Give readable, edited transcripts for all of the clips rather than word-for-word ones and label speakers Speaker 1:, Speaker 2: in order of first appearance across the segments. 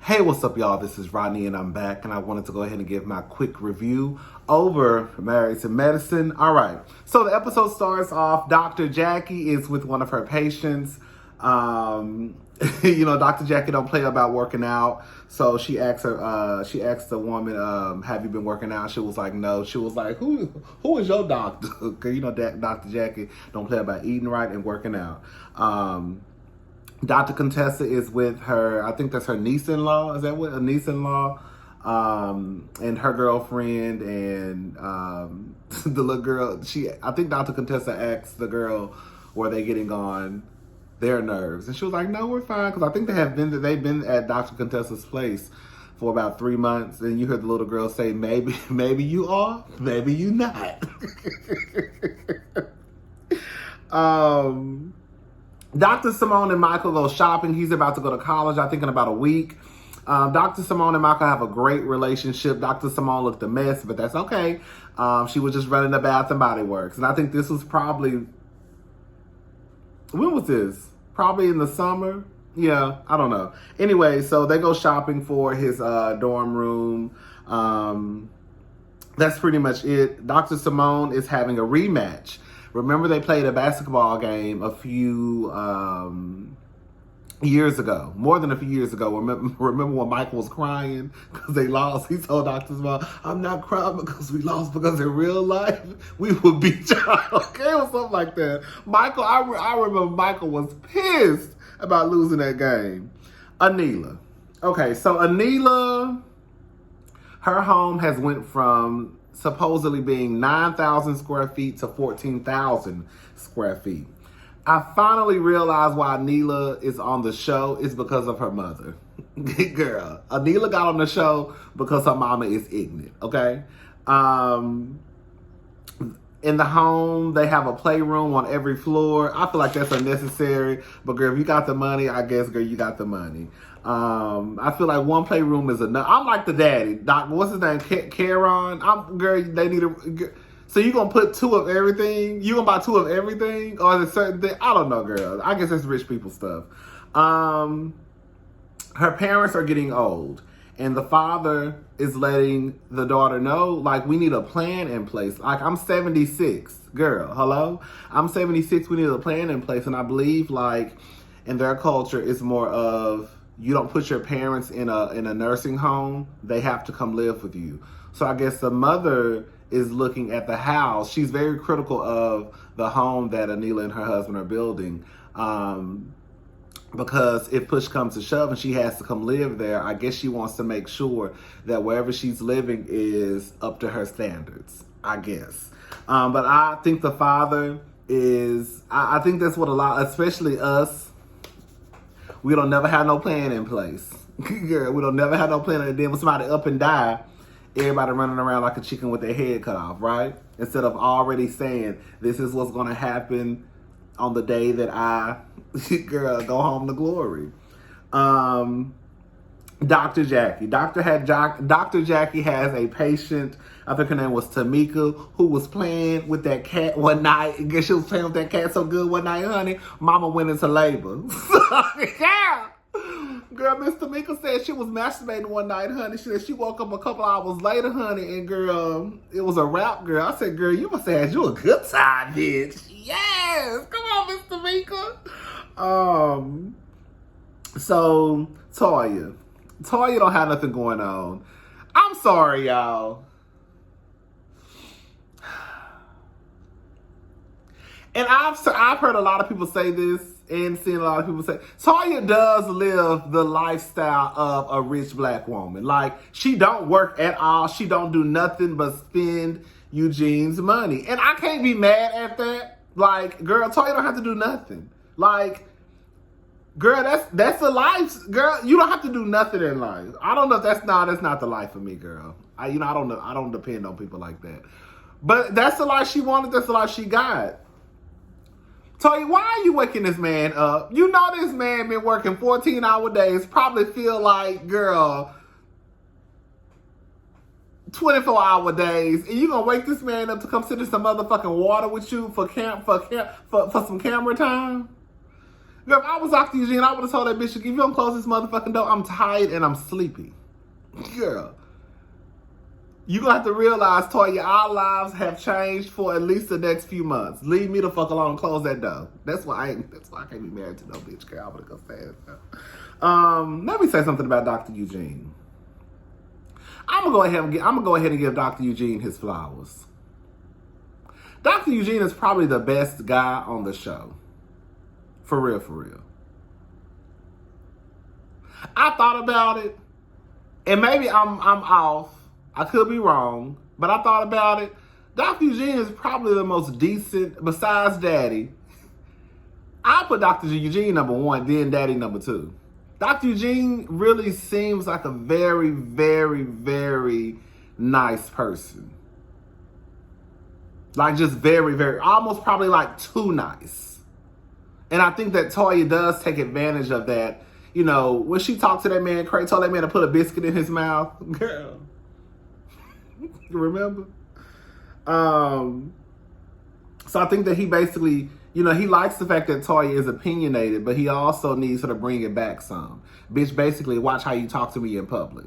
Speaker 1: Hey, what's up, y'all? This is Rodney, and I'm back, and I wanted to go ahead and give my quick review over Married to Medicine. All right, so the episode starts off. Dr. Jackie is with one of her patients. Dr. Jackie don't play about working out, so she asks the woman, "Have you been working out?" She was like, "No." She was like, "Who is your doctor?" Because Dr. Jackie don't play about eating right and working out. Dr. Contessa is with her, I think that's her niece-in-law. Is that what? A niece-in-law? And her girlfriend and the little girl. I think Dr. Contessa asked the girl, were they getting on their nerves? And she was like, no, we're fine. Because I think they've been at Dr. Contessa's place for about 3 months. And you heard the little girl say, maybe you are, maybe you not. Dr. Simone and Michael go shopping. He's about to go to college, I think in about a week. Dr. Simone and Michael have a great relationship. Dr. Simone looked a mess, but that's okay. She was just running the Bath and Body Works. And I think this was probably, when was this? Probably in the summer? Yeah, I don't know. Anyway, so they go shopping for his dorm room. That's pretty much it. Dr. Simone is having a rematch. Remember they played a basketball game a few years ago, more than a few years ago. Remember when Michael was crying because they lost? He told Dr. Simone, I'm not crying because we lost, because in real life, we would beat y'all, okay? Or something like that. Michael, I remember Michael was pissed about losing that game. Anila. Okay, so Anila, her home has went from supposedly being 9,000 square feet to 14,000 square feet. I finally realized why Anila is on the show is because of her mother. Girl, Anila got on the show because her mama is ignorant, okay? In the home, they have a playroom on every floor. I feel like that's unnecessary, but girl, if you got the money, I guess, girl, you got the money. I feel like one playroom is enough. I'm like the daddy. What's his name? Caron. They need a. So you gonna put two of everything? You gonna buy two of everything, or is it certain thing? I don't know, girl. I guess that's rich people stuff. Her parents are getting old, and the father is letting the daughter know, like, we need a plan in place. Like, I'm 76, girl. Hello, I'm 76. We need a plan in place, and I believe, like, in their culture, it's more of, you don't put your parents in a nursing home. They have to come live with you. So I guess the mother is looking at the house. She's very critical of the home that Anila and her husband are building. Because if push comes to shove and she has to come live there, I guess she wants to make sure that wherever she's living is up to her standards, I guess. But I think the father is, I think that's what a lot, especially us, we don't never have no plan in place. Girl, we don't never have no plan. And then when somebody up and die, everybody running around like a chicken with their head cut off, right? Instead of already saying, this is what's going to happen on the day that I, girl, go home to glory. Dr. Jackie. Dr. Jackie has a patient, I think her name was Tamika, who was playing with that cat one night. I guess she was playing with that cat so good one night, honey, mama went into labor. Yeah. Girl, Miss Tamika said she was masturbating one night, honey. She said she woke up a couple hours later, honey, and girl, it was a wrap, girl. I said, girl, you must have had you a good time, bitch. Yes. Come on, Miss Tamika. So, Toya don't have nothing going on. I'm sorry, y'all. And I've heard a lot of people say this and seen a lot of people say, Toya does live the lifestyle of a rich black woman. Like, she don't work at all. She don't do nothing but spend Eugene's money. And I can't be mad at that. Like, girl, Toya don't have to do nothing. Like, girl, that's the life. Girl, you don't have to do nothing in life. I don't know if that's not the life for me, girl. I don't depend on people like that. But that's the life she wanted. That's the life she got. Toya, why are you waking this man up? You know this man been working 14-hour days. Probably feel like, girl, 24-hour days, and you gonna wake this man up to come sit in some motherfucking water with you for some camera time? Girl, if I was Dr. Eugene, I would have told that bitch, if you don't close this motherfucking door, I'm tired and I'm sleepy. Girl, you gonna have to realize, Toya, our lives have changed for at least the next few months. Leave me the fuck alone and close that door. That's why I can't be married to no bitch, girl. I would have go fast. Let me say something about Dr. Eugene. I'm gonna go ahead and give Dr. Eugene his flowers. Dr. Eugene is probably the best guy on the show. For real, for real. I thought about it, and maybe I'm off. I could be wrong, but I thought about it. Dr. Eugene is probably the most decent, besides Daddy. I put Dr. Eugene number 1, then Daddy number 2. Dr. Eugene really seems like a very, very, very nice person. Like just very, very, almost probably like too nice. And I think that Toya does take advantage of that. You know, when she talked to that man, Craig told that man to put a biscuit in his mouth. Girl. You remember? So I think that he basically, you know, he likes the fact that Toya is opinionated, but he also needs her to bring it back some. Bitch, basically, watch how you talk to me in public.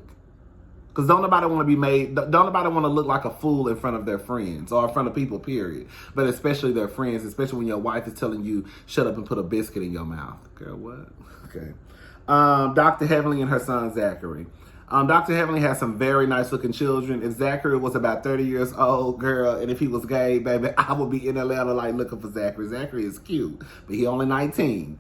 Speaker 1: Because don't nobody want to look like a fool in front of their friends or in front of people, period. But especially their friends, especially when your wife is telling you, shut up and put a biscuit in your mouth. Girl, what? Okay. Dr. Heavenly and her son, Zachary. Dr. Heavenly has some very nice looking children. If Zachary was about 30 years old, girl, and if he was gay, baby, I would be in Atlanta like looking for Zachary. Zachary is cute, but he only 19.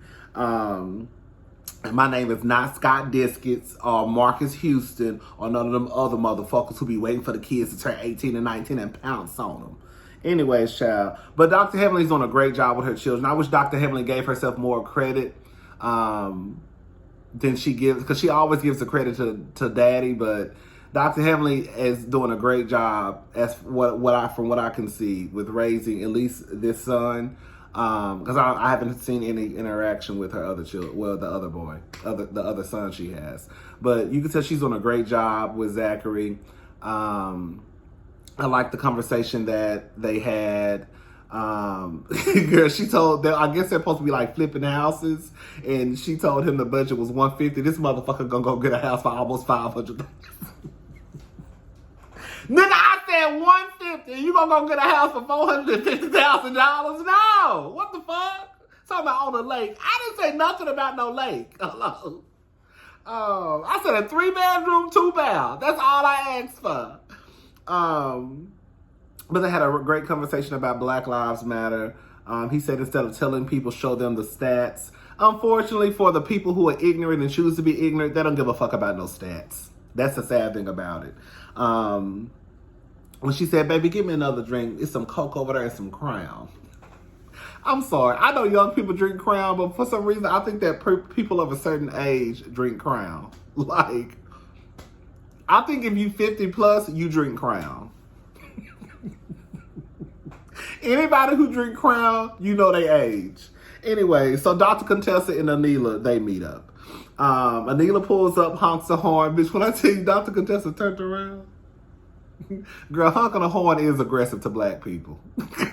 Speaker 1: And my name is not Scott Diskets or Marcus Houston or none of them other motherfuckers who be waiting for the kids to turn 18 and 19 and pounce on them. Anyways, child. But Dr. Heavenly's doing a great job with her children. I wish Dr. Heavenly gave herself more credit than she gives, because she always gives the credit to Daddy, but Dr. Heavenly is doing a great job as from what I can see with raising at least this son. Because I haven't seen any interaction with her other children, well, the other boy, the other son she has. But you can tell she's doing a great job with Zachary. I like the conversation that they had. Girl, she told them, I guess they're supposed to be like flipping houses, and she told him the budget was $150. This motherfucker gonna go get a house for almost $500. Nigga, I said $150. You gonna go get a house for $450,000? No. What the fuck? Talking about on the lake. I didn't say nothing about no lake. Hello. I said a 3-bedroom, 2-bath. That's all I asked for. But they had a great conversation about Black Lives Matter. He said instead of telling people, show them the stats. Unfortunately, for the people who are ignorant and choose to be ignorant, they don't give a fuck about no stats. That's the sad thing about it. When she said, baby, give me another drink. It's some Coke over there and some Crown. I'm sorry. I know young people drink Crown, but for some reason, I think that people of a certain age drink Crown. Like, I think if you 50 plus, you drink Crown. Anybody who drink Crown, you know they age. Anyway, so Dr. Contessa and Anila, they meet up. Anila pulls up, honks the horn. Bitch, when I tell you Dr. Contessa turned around, girl, honking the horn is aggressive to black people.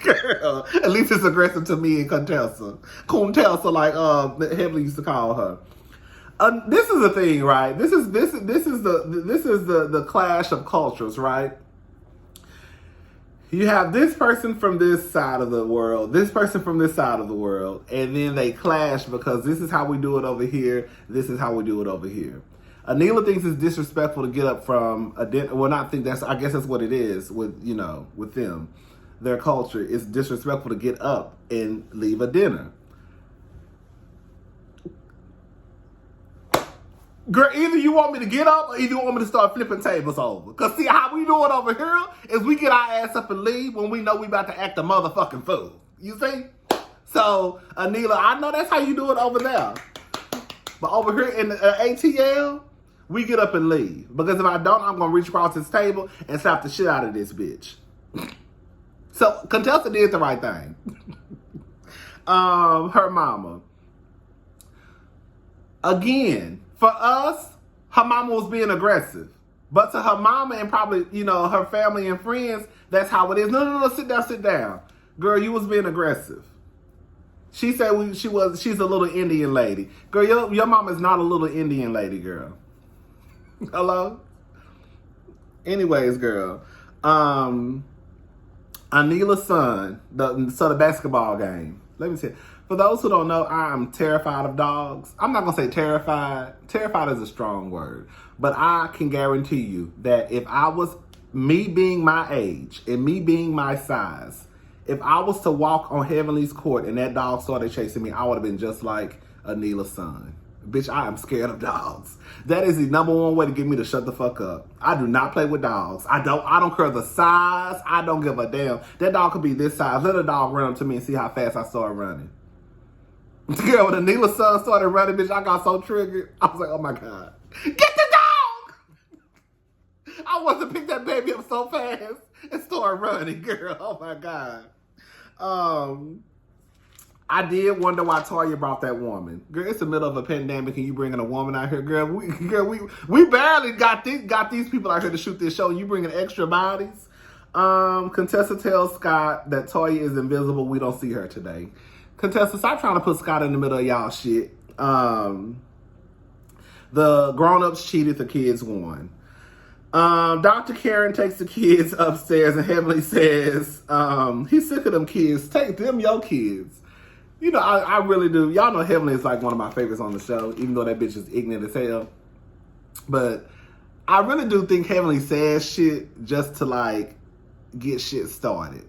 Speaker 1: Girl, at least it's aggressive to me and Contessa. Contessa, like Heavenly used to call her. This is the thing, right? This is the clash of cultures, right? You have this person from this side of the world, this person from this side of the world, and then they clash because this is how we do it over here, this is how we do it over here. Anila thinks it's disrespectful to get up from a dinner. Well, not think I guess that's what it is with them. Their culture is disrespectful to get up and leave a dinner. Girl, either you want me to get up or either you want me to start flipping tables over. Because see, how we do it over here is we get our ass up and leave when we know we about to act a motherfucking fool. You see? So, Anila, I know that's how you do it over there. But over here in the ATL, we get up and leave. Because if I don't, I'm going to reach across this table and slap the shit out of this bitch. So, Contessa did the right thing. Her mama. Again, for us, her mama was being aggressive. But to her mama and probably, her family and friends, that's how it is. No, sit down. Girl, you was being aggressive. She said she's a little Indian lady. Girl, your mom is not a little Indian lady, girl. Hello? Anyways, girl. Anila's son, the basketball game. Let me tell you. For those who don't know, I am terrified of dogs. I'm not going to say terrified. Terrified is a strong word. But I can guarantee you that if I was, me being my age and me being my size, if I was to walk on Heavenly's court and that dog started chasing me, I would have been just like Anila's son. Bitch, I am scared of dogs. That is the number one way to get me to shut the fuck up. I do not play with dogs. I don't care the size. I don't give a damn. That dog could be this size. Let a dog run up to me and see how fast I start running. Girl, when Anila's son started running, bitch, I got so triggered. I was like, oh my God. Get the dog! I wanted to pick that baby up so fast and start running, girl. Oh my God. I did wonder why Toya brought that woman. Girl, it's the middle of a pandemic and you bringing a woman out here, girl. We barely got these people out here to shoot this show. You bringing extra bodies. Contessa tells Scott that Toya is invisible. We don't see her today. Contessa, stop trying to put Scott in the middle of y'all shit. The grown-ups cheated, the kids won. Dr. Karen takes the kids upstairs and Heavenly says, he's sick of them kids. Take them your kids. You know, I really do. Y'all know Heavenly is like one of my favorites on the show, even though that bitch is ignorant as hell. But I really do think Heavenly says shit just to like get shit started.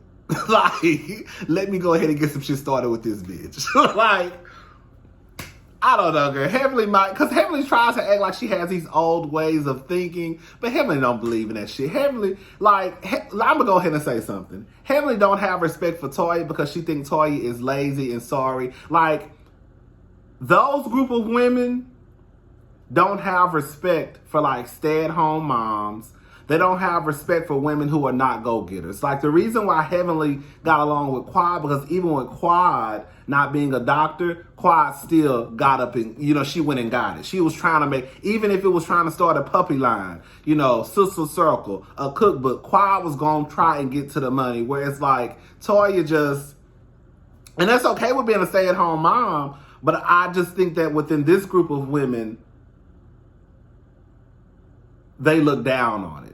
Speaker 1: Like, let me go ahead and get some shit started with this bitch. Like, I don't know, girl. Heavenly might, because Heavenly tries to act like she has these old ways of thinking, but Heavenly don't believe in that shit. Heavenly, like, I'm going to go ahead and say something. Heavenly don't have respect for Toya because she thinks Toya is lazy and sorry. Like, those group of women don't have respect for, like, stay-at-home moms. They don't have respect for women who are not go-getters. Like, the reason why Heavenly got along with Quad, because even with Quad not being a doctor, Quad still got up and, you know, she went and got it. She was trying to make, even if it was trying to start a puppy line, you know, Sister Circle, a cookbook, Quad was going to try and get to the money. Where it's like, Toya just, and that's okay with being a stay-at-home mom, but I just think that within this group of women, they look down on it.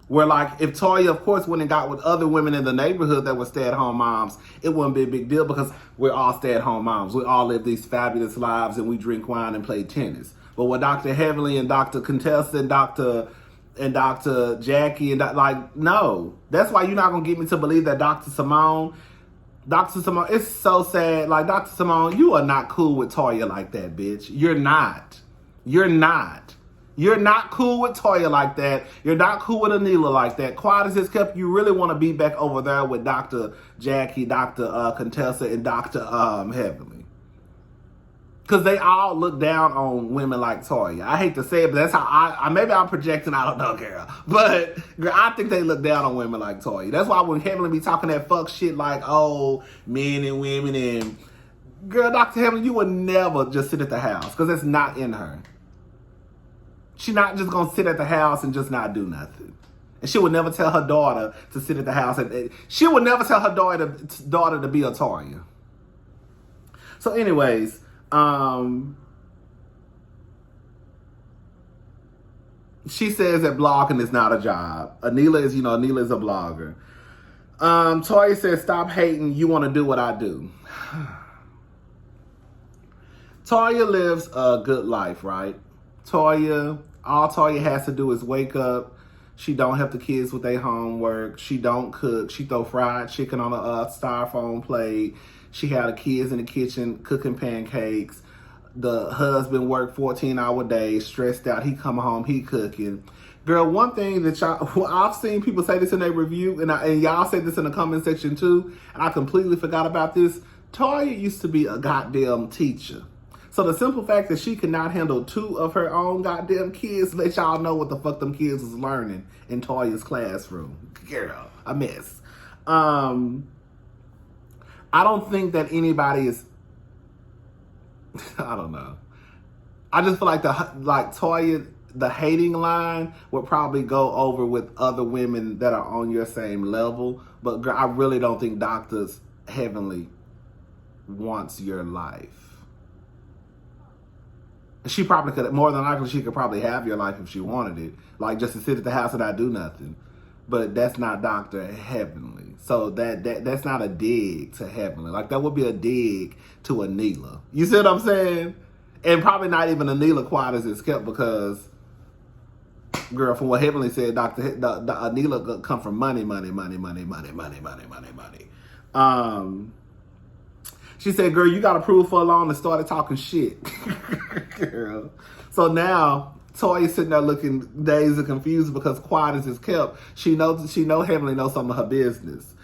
Speaker 1: Where, like, if Toya, of course, went and got with other women in the neighborhood that were stay-at-home moms, it wouldn't be a big deal because we're all stay-at-home moms. We all live these fabulous lives and we drink wine and play tennis. But with Dr. Heavenly and Dr. Contessa and Dr. Jackie and like, no. That's why you're not going to get me to believe that Dr. Simone, it's so sad. Like, Dr. Simone, you are not cool with Toya like that, bitch. You're not. You're not. You're not cool with Toya like that. You're not cool with Anila like that. Quad is just kept, you really want to be back over there with Dr. Jackie, Dr. Contessa, and Dr. Heavenly. Because they all look down on women like Toya. I hate to say it, but that's how I maybe I'm projecting, I don't know, girl. But, girl, I think they look down on women like Toya. That's why when Heavenly be talking that fuck shit like, oh, men and women and, girl, Dr. Heavenly, you would never just sit at the house because that's not in her. She's not just going to sit at the house and just not do nothing. And she would never tell her daughter to sit at the house. And she would never tell her daughter to be a Toya. So anyways, she says that blogging is not a job. Anila is a blogger. Toya says, stop hating. You want to do what I do. Toya lives a good life, right? All Toya has to do is wake up. She don't help the kids with their homework. She don't cook. She throw fried chicken on a styrofoam plate. She had the kids in the kitchen cooking pancakes. The husband worked 14-hour days, stressed out. He come home, he cooking. Girl, one thing that I've seen people say this in their review, and y'all said this in the comment section too, and I completely forgot about this. Toya used to be a goddamn teacher. So the simple fact that she could not handle 2 of her own goddamn kids let y'all know what the fuck them kids was learning in Toya's classroom. Girl, a mess. I don't think that anybody is, I don't know. I just feel like Toya, the hating line would probably go over with other women that are on your same level. But girl, I really don't think Doctors Heavenly wants your life. She probably could, more than likely, she could probably have your life if she wanted it. Like, just to sit at the house and not do nothing. But that's not Dr. Heavenly. So that's not a dig to Heavenly. Like, that would be a dig to Anila. You see what I'm saying? And probably not even Anila quiet as it's kept, because, girl, from what Heavenly said, Anila come from money. She said, girl, you got approved for a loan and started talking shit. Girl. So now, Toya's sitting there looking dazed and confused because quiet as it's kept. She know Heavenly knows some of her business.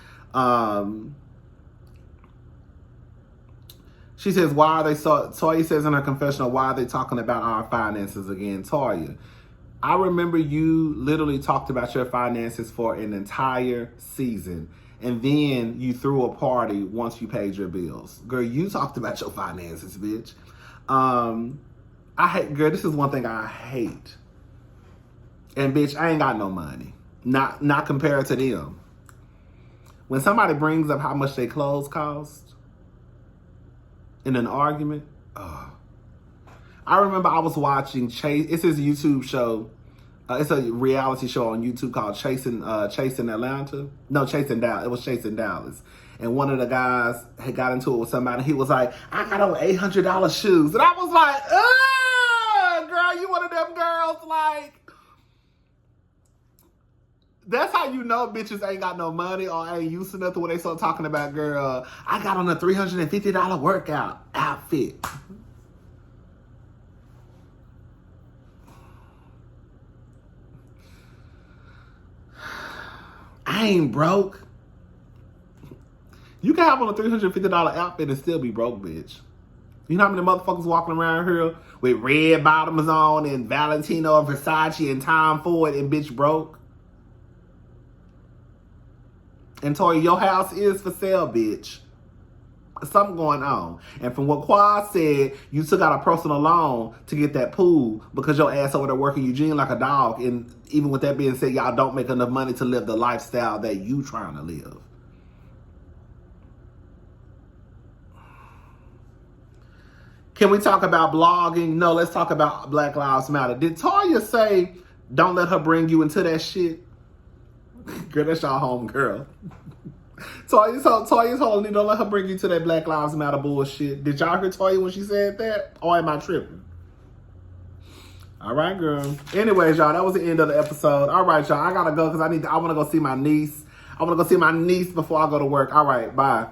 Speaker 1: She says, Toya says in her confessional, why are they talking about our finances again? Toya, I remember you literally talked about your finances for an entire season. And then you threw a party once you paid your bills. Girl, you talked about your finances, bitch. Girl, this is one thing I hate. And bitch, I ain't got no money. Not compared to them. When somebody brings up how much their clothes cost in an argument, I remember I was watching Chase. It's his YouTube show. It's a reality show on YouTube called Chasing Atlanta. No, Chasing Dallas. It was Chasing Dallas. And one of the guys had got into it with somebody. He was like, I got on $800 shoes. And I was like, girl, you one of them girls. Like, that's how you know bitches ain't got no money or ain't used to nothing when they start talking about, girl, I got on a $350 workout outfit. I ain't broke. You can have on a $350 outfit and still be broke, bitch. You know how many motherfuckers walking around here with red bottoms on and Valentino and Versace and Tom Ford and bitch broke? And Toya, your house is for sale, bitch. Something going on. And from what Quad said, you took out a personal loan to get that pool because your ass over there working Eugene like a dog. And even with that being said, y'all don't make enough money to live the lifestyle that you trying to live. Can we talk about blogging? No, let's talk about Black Lives Matter. Did Toya say, don't let her bring you into that shit? Girl, that's y'all home girl. Toya's holding it. Don't let her bring you to that Black Lives Matter bullshit. Did y'all hear Toya when she said that? Or am I tripping? All right, girl. Anyways, y'all, that was the end of the episode. All right, y'all, I gotta go because I want to go see my niece. I want to go see my niece before I go to work. All right, bye.